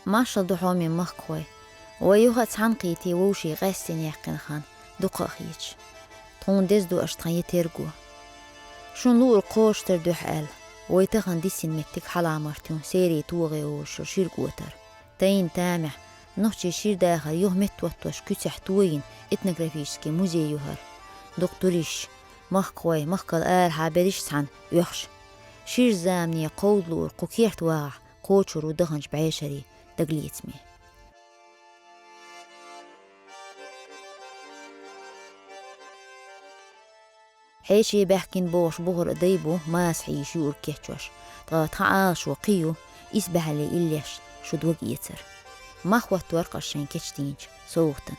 ماشا دحومي مخكوي ويوها تعنقيتي ووشي غاسين يحقن خان دقاخيج تون دزدو أشتغي تيرجو شون لور قوش تردو حال ويتخن ديسين متك حلا مرتون سيري توغي وشرشير قوتر تاين تامع نوشي شير داخل يوه متوتوش كتح توين اتنغرافيشكي موزي يوهر دكتوريش مخكوي مخكال حابريش سعن يخش شير زامني قولور قوكيحت واع قوشر ودخنش بعيشري دقليتمي حيشي بحكين بوش بغر ديبو ما سحي شور كيتشوش تعاش وقيو إسبح لي إليش شدوق يتر ما خوات ورق الشين كيتشتينج صوتن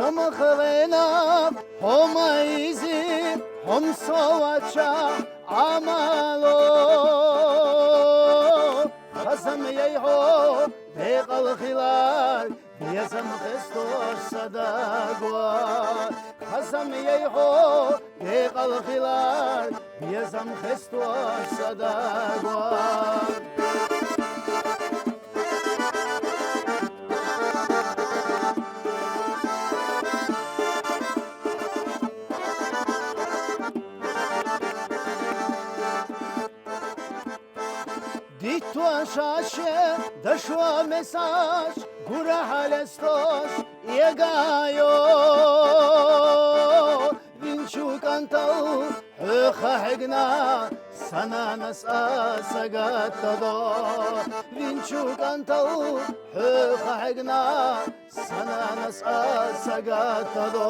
Samkhvena homaizi hom sovacha amalo khazam yeho deqal khilal yazam khestos sadagwa khazam yeho deqal khilal yazam khestos sadagwa Dittua shashe dashwa mesaj gura halestos yegayo vinchu kantal khahigna sananas asagatado vinchu kantal khahigna sananas asagatado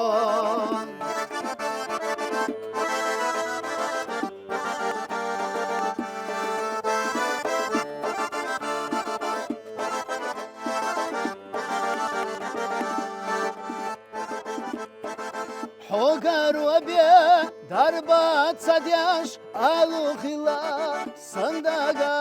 Hogar وبيا دربات صدياش ألو خلا صندقا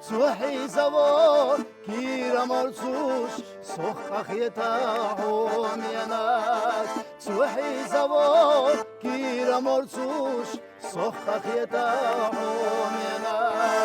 سوحي زوو كيرا مرسوش سوخ أخيتا عميانات سوحي زوو كيرا مرسوش سوخ أخيتا عميانات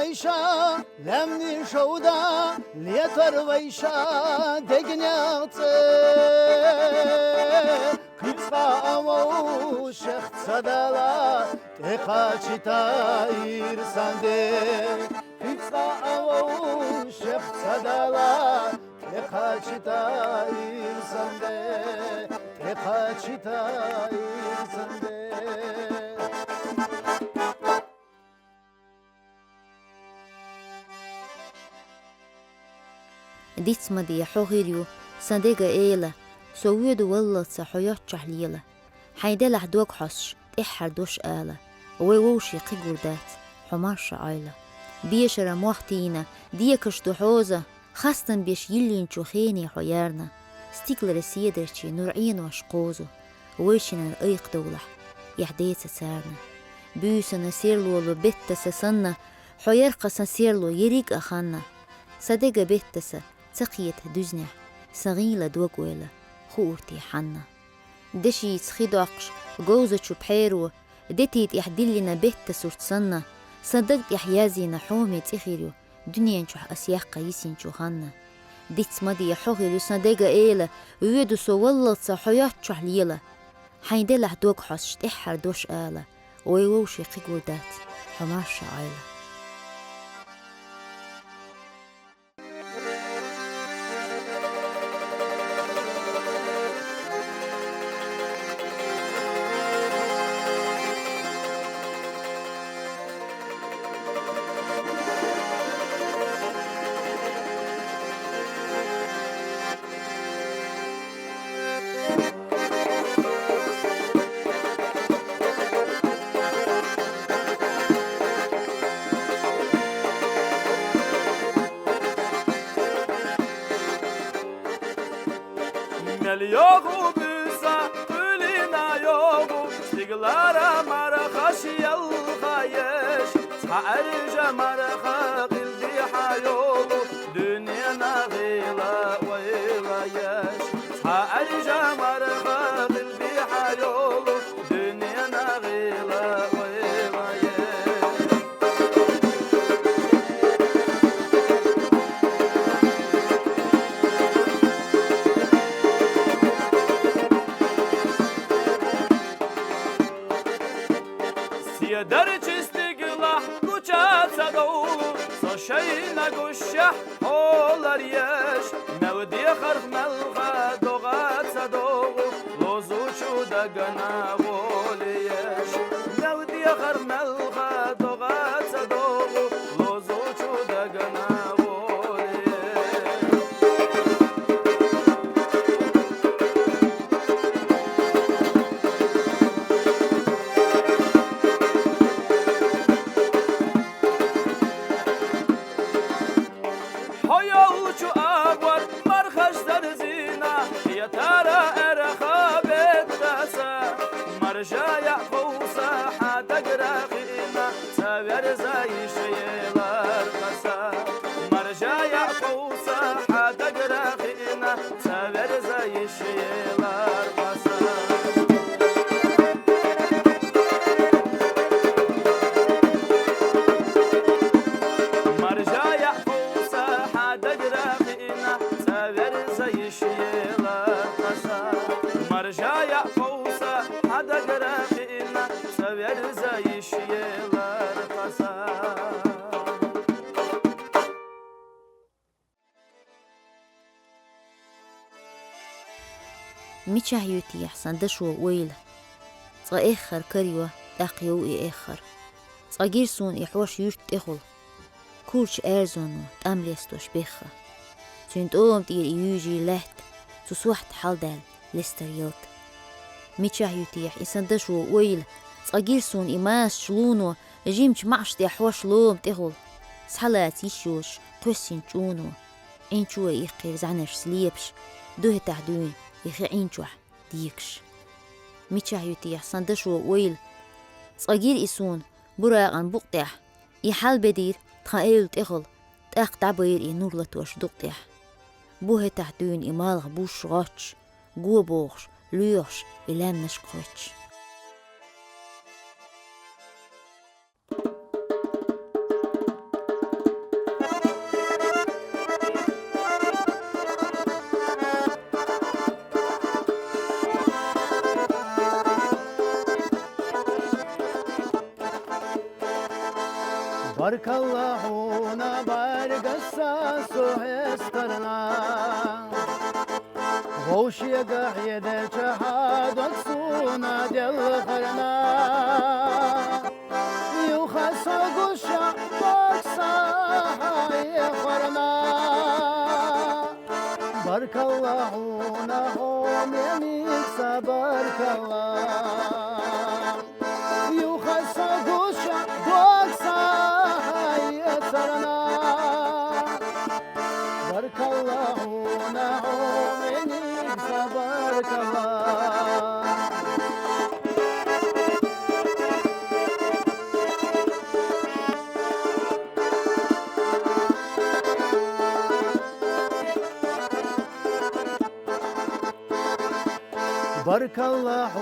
ويشا لمني شودا ليتر ويشا دقنياطي قصة أمو شخت صدالا تقاشي تاير ساندي قصة أمو شخت صدالا تقاشي تاير ساندي تقاشي تاير ساندي ديتما دي حوغيريو صنديقة إيلا سويدو والله صحيات شحليلة حيدلح دوك حش إحر دوش آلة ويوشي قيقور دات حماش عايلة بيشرا موحتينا ديكش دوحوزة خاصة بيش يلين شوخيني حيارنا ستيكلر سيدرشي نورعين واشقوزو ويشنا الأيق دولح يحديت سارنا بيوسنا سيرلو لبت سسنا حيارقا سيرلو يريق أخانا صديقة بيتسا تقيت دزنح صغيلة دوغويلة خورتي حنا دشي تسخيدو عقش جوزة شبحيرو ديتيت يحدلنا بيت سورتسنا صدقت يحيازينا حومي تخيريو دنيا نشوح أسياق يسين شوخنا ديت مدي يحوغيلو صديقة إيلة ويدو سو والله تصحيات شحليلة حيدلح دوغ حش تحر دوش آلة ويوشي قيقو دات حماش عايلة Gel yoku büsa Gülina yoku Stiglara marakaş yalga yeş Sa'arca maraka Gildi hayolu Dünyana gıyla Vayla yeş Sa'arca maraka Gildi hayolu Dünyana gıyla Vayla yeş Siyadarç istiglah Kuçatsa doğu Soşayna guşşah Olar yeş Mevdi kharg melga Doğatsa doğu Lozuçu da gana Gol yeş Mevdi kharg melga Doğatsa doğu Lozuçu da gana Gol yeş Hayalçu avar marhaşlar zina Yatara erhabet tasa Marjaya kousa hada graqina Saver zay şeyler kasa Marjaya kousa hada graqina Saver zay şeyler kasa Marjaya kousa hada graqina Saver zay şeyler kasa Marjaya kousa hada graqina Saver zay şeyler kasa ميتشاه يوتي يحسن دشو ويل صايخر كريوة داقيو إيخر صاجيرسون يحوش يشت إخل كورش أرزونو تأمليستوش بيخا تنت تير يوجي لهت تسوحت حالدال لستريوت ميتشاه يوتي يحسن دشو ويل صاجيرسون إماس شلونو جيمش معش يحوش لوم تخل سحلات يشوش قسين جونو إنشو يخير زعنش سليبش دوه تحدون يخي عينجوح ديكش ميتشاه يوتي يحسن دشو ويل صغير إسون براغن بقطح يحال بدير تخايل تخل تاق تعبير نور لتوش دقطح بوه تحدون إمالغ بوش غاتش قوة بوغش ليوش إلان نشقوش Barkallahuna bargassa suhestarna Ghoshia gahiyede chahadot suna del kharna Yukhasa gusha baksa haye kharna Barkallahuna hom yemiksa barkallah Yukhasa gusha baksa بارك الله نعومني بارك الله بارك الله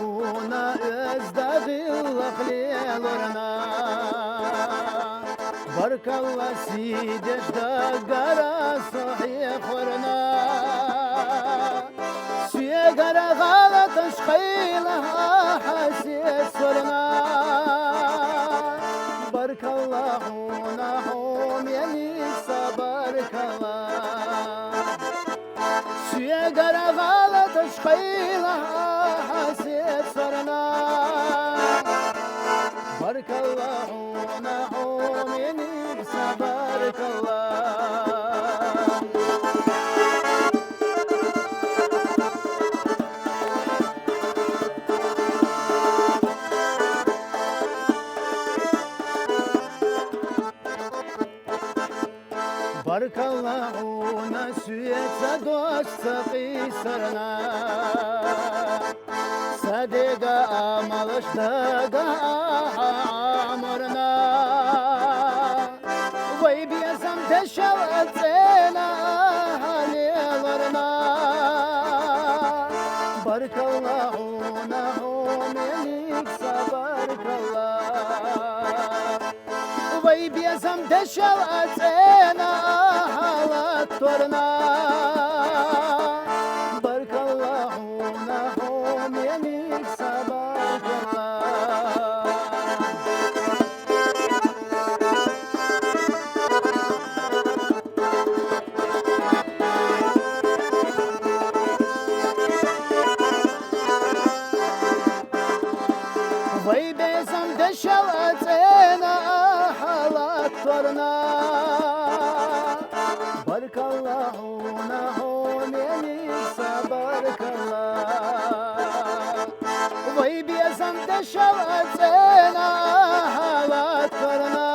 ازدغل خليلنا بارك الله سيدش دقرا صحيح ورنا سيقرا غلط شخيلها حسيس ورنا بارك الله نحوم يليس بارك الله سيقرا غلط شخيلها حسيس ورنا بارك الله نحوم يليس بارك الله Barkallahu süyetse dost qisarna Sadiga amalışdaga amurna Vay biyazam teşavatsena halilarna Barkallahu nahum yelik sabarkallah Vay biyazam teşavatsena halatlarna Barkallahu nahum yelik sabarkallah Vay bezam deşavatsena halatlarna Barkallahu nahum yelik sabarkallah Vay bezam deşavatsena halatlarna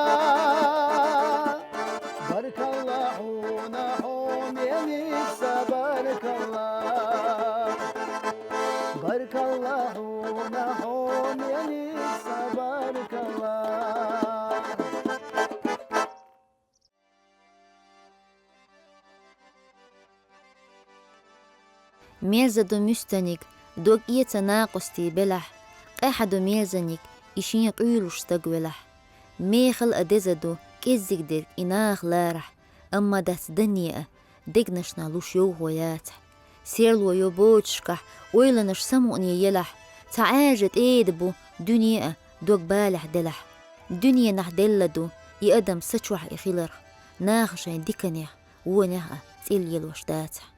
Barkallahu nahum yelik sabarkallah Barkallahu nahum yelik sabarkallah ميرزدو مستنك دوك يتناقستي بلح قاحدو ميرزنك إشين قيلوش تقولح ميخل أدزدو كيزك دير إناخ لارح أما دات دنيا دقنشنا لوش يو هوياتح سيرلو يوبوتشكح ويلنش سموني يلح تعاجت إيدبو دنيا دوك بالح دلح دنيا نح دلدو يقدم سچوح إخيلر ناخشين ديكنيح ونها تيل يلوش داتح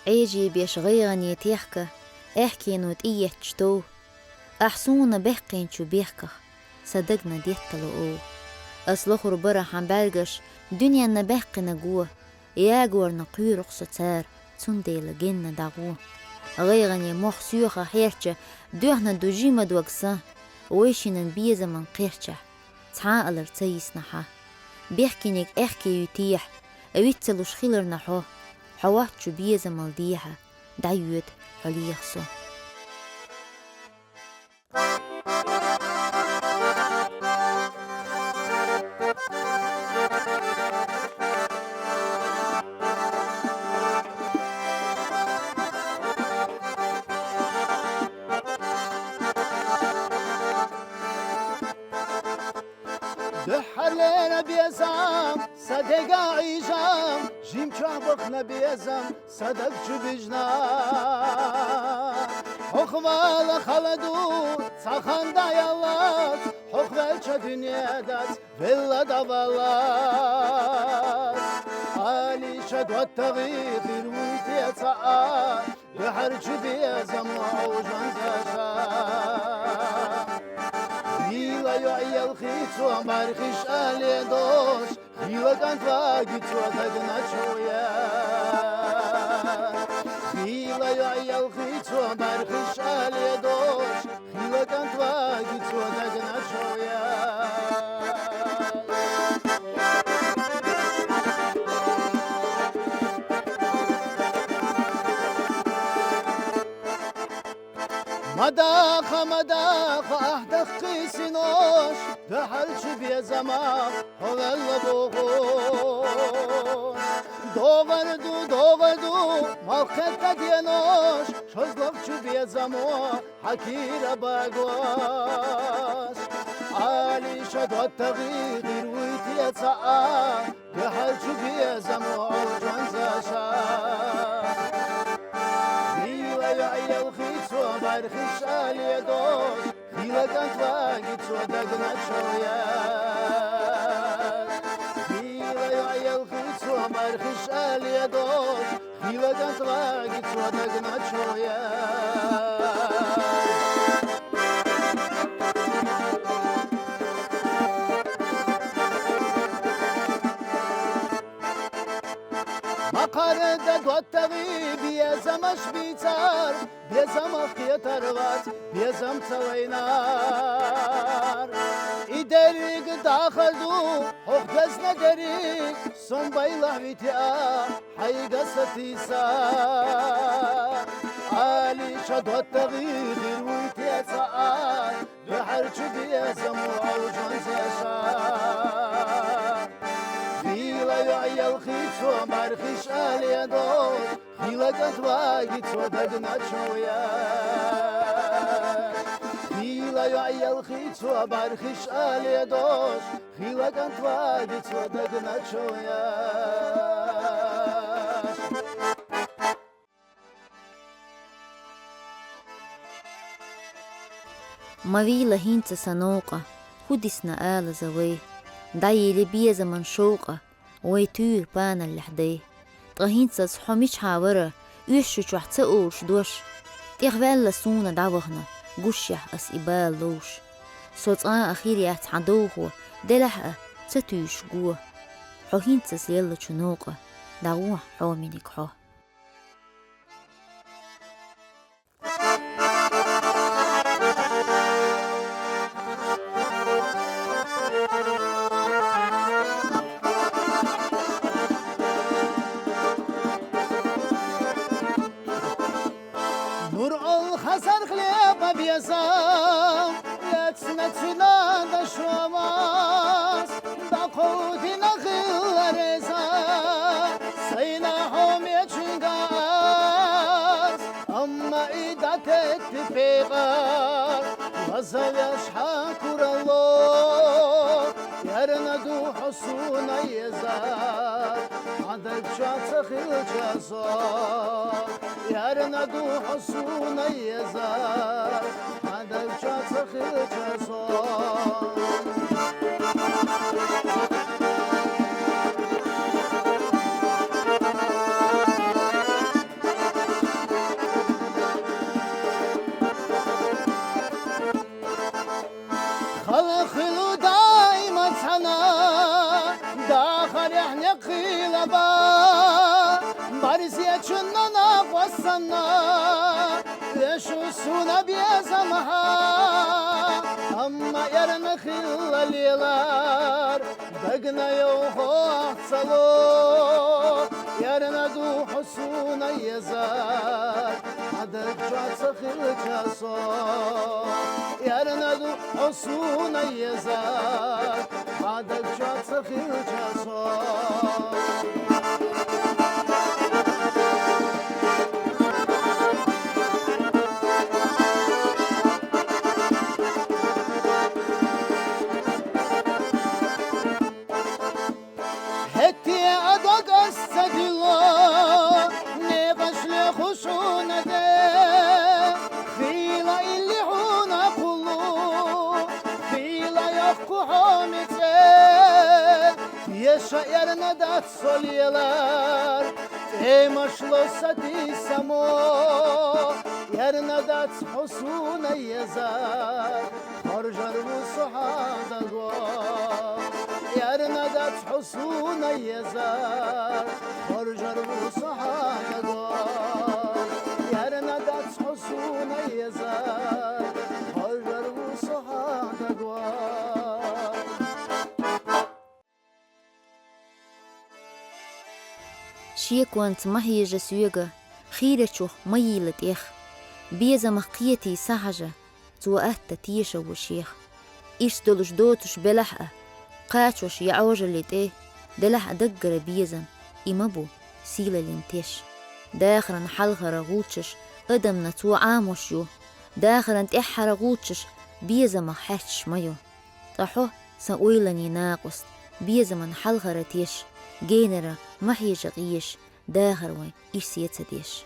عيجي بيشغيغني تيحكا احكي تقيت شتو أحسونا بحقين شو بيحكا صدقنا ديتلو او أصلخر برا حنبرجش دنيا نبحقنا جوا ياجور نقي رقصة سار تندي لجنة دعوه غيغني موخ سيوخا حيرتش دوحنا دوجيما دوكسا ويشينا بيزا من قيرتش تعا الارتيس نحا بيحكينيك احكي يتيح اويتسلو شخيلر نحو حوات شو بيزا مالديها دعيوت حليخسو دحرلنا بيزام صدق عيشام جيم شعبخنا بيزام صدق شبجنا حخوال خلدو صخان دايالات حخوال دنيا دات فيلا دبالات علي شدوى التغيير الويتي تعال بحرج بيزام وعوجان زاشا خيلا يعي الخيط ومارخش آلي دوش خيلا كانت واقيت ودقنا شويا خيلا يعي الخيط ومارخش آلي دوش خيلا كانت واقيت ودقنا شويا مداخ أحدث قيسنوش دحلش بيزمام هو اللبوغون دوغدو موقت دينوش شزلفش بيزمو حكير باقوش علي شدو التغيير ويتي يتسعى دحلش بيزمو عوجان زاشا يعي الخيط وبرخش آلي دوش خيلا كانت واقيت ودقنا شويا خيلا يعي الخيط وبرخش آلي دوش خيلا كانت واقيت ودقنا شويا مقارد والتغيب يزم شبيتار بيزم خيطر وات بيزم توينار إدريق داخل دو حق دزنا دريق سن بيلا بيتيا حيقا ستيسار علي شد والتغيب ويتيا تعال بحرج بيزم وعوجان زاشار خيلا يعي الخيط ومارخش آلي دوش خيلا كانت واقيت ودقنا شويا خيلا يعي الخيط ومارخش آلي دوش خيلا كانت واقيت ودقنا شويا مavila hinta sanoqa hudisna aala zaway دايلي بيزا من شوقة ويتور بانا اللحدي طهينسا صحوميش حاورة يوشو شوحتا اوش دوش تيغفال سونا دعوغنا قوشيح اس إبال لوش صوت أخيري اتعدوه دلحقة تتوش قوة حوهينسا سيلا شنوقة دعوه حومينيك حوه بيزام يتسنتنا دشواماس دقودنا غلرزا سيناهم يجنغاس أما إذا تتفيغار وزويش حاكور الله يرندو حسونا يزار عدد شاتخل جزار يرندو حسونا يزار عدد شاتخل جزار araba Barziye çınana basana Leşusuna biyazamha Amma yarını khillalilar Dagna yoğu ahtsalo Yarına du husuna yazar Adak çatsa khilçaso Yarına du husuna yazar Adak çatsa khilçaso Hetiye adak astedilo Ne başlı huşuna de Khila illi huna kulu Khila yakku hamite Yaşa yarına da solyeler Temaşlo sati samo Yarına da husuna yazar Harcar bu sahada go Yarına da husuna yazar Harcar bu sahada go Yarına da husuna yazar Harcar bu sahada go شيكوانت مهي جسويغا خيرتشوخ ميلت إخ بيزا مخيتي سحجة توقات تيشا وشيخ إيش دولش دوتش بلحقة قاتشوش يعوج اللي تيه دلح دقر بيزم إمبو سيلة لنتيش داخرا حلغة غوتشش قدمنا تو عاموش يو داخرا تحر غوتشش بيزم حاتش ميو طحو سأويلني ناقص بيزم حلغة تيش جينرا محي جغيش داخر وين إيش سيتسديش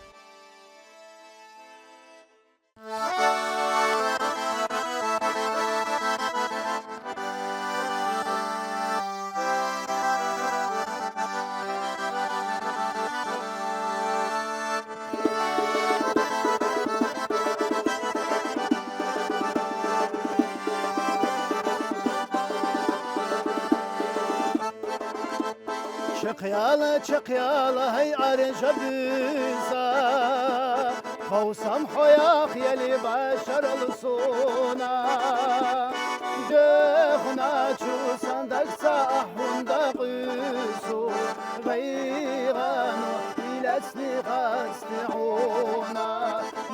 çakyalı hey arınca büza Kovsam hoyak yeli başarılı suna Döğna çusan daksa ahunda qüsu Gayranu ilesni gasti'una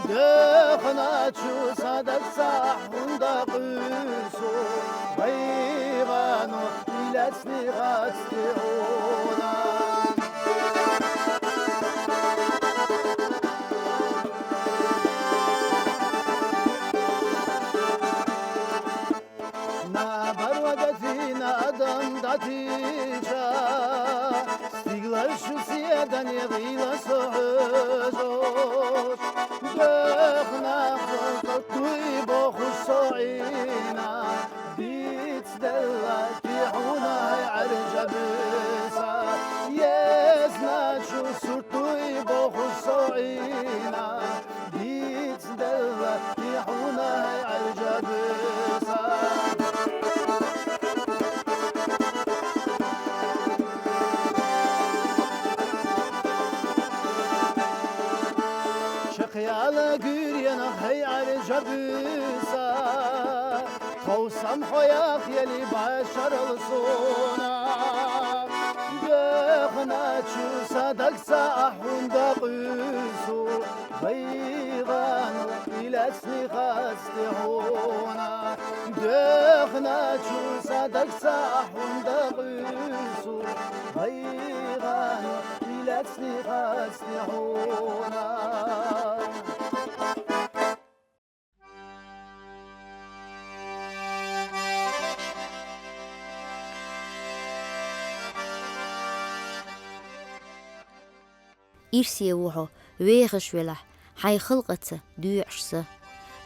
Döğna çusan daksa ahunda qüsu Gayranu ilesni gasti'una Datica Stiglar şusiyedan yığıyla soğuzur Döğna qılqıttuy boğuş soğina Bit della kihuna arca büsa Yezna şu surtuy boğuş soğina Bit della kihuna arca büsa Şakyalı güryanı hey arca büsa Kovsam hoyak yeli başarılı suna Döğna çusa daksa ahunda qüsu Bayğanı ilesni gasti'una Döğna çusa daksa ahunda qüsu Bayğanı ilesni gasti'una إرسي وحو ويغش ولح حي خلقته دوعشسه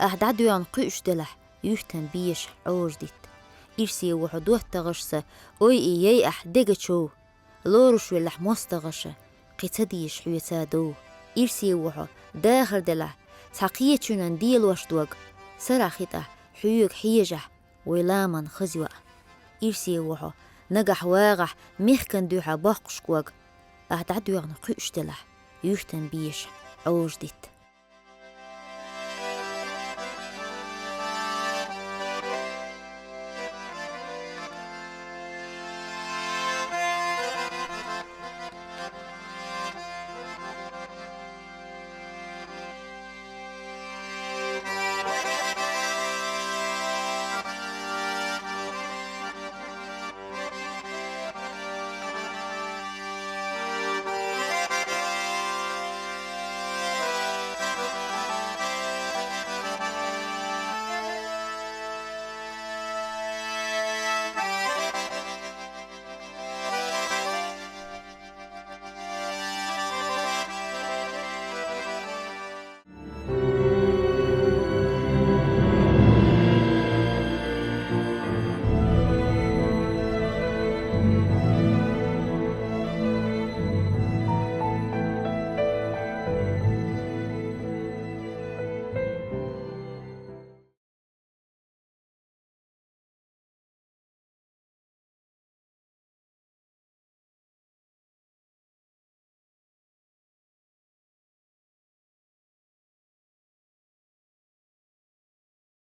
أحدعدو عن قيش دلح يهتم بيش عوجدت إرسي وحو دوه تغشسه أوي إيي أحدقشو لورش ولح مستغشه قتديش حيتادو إرسي وحو داخل دلح تحقيتشونان ديل وشدوغ سراخيته حيوك حيجح ويلامن خزيوة إرسي وحو نجح واغح ميخكن دوحة باقشكوغ أهدعدو يعني قيش دلح يوشتن بيش عوج ديت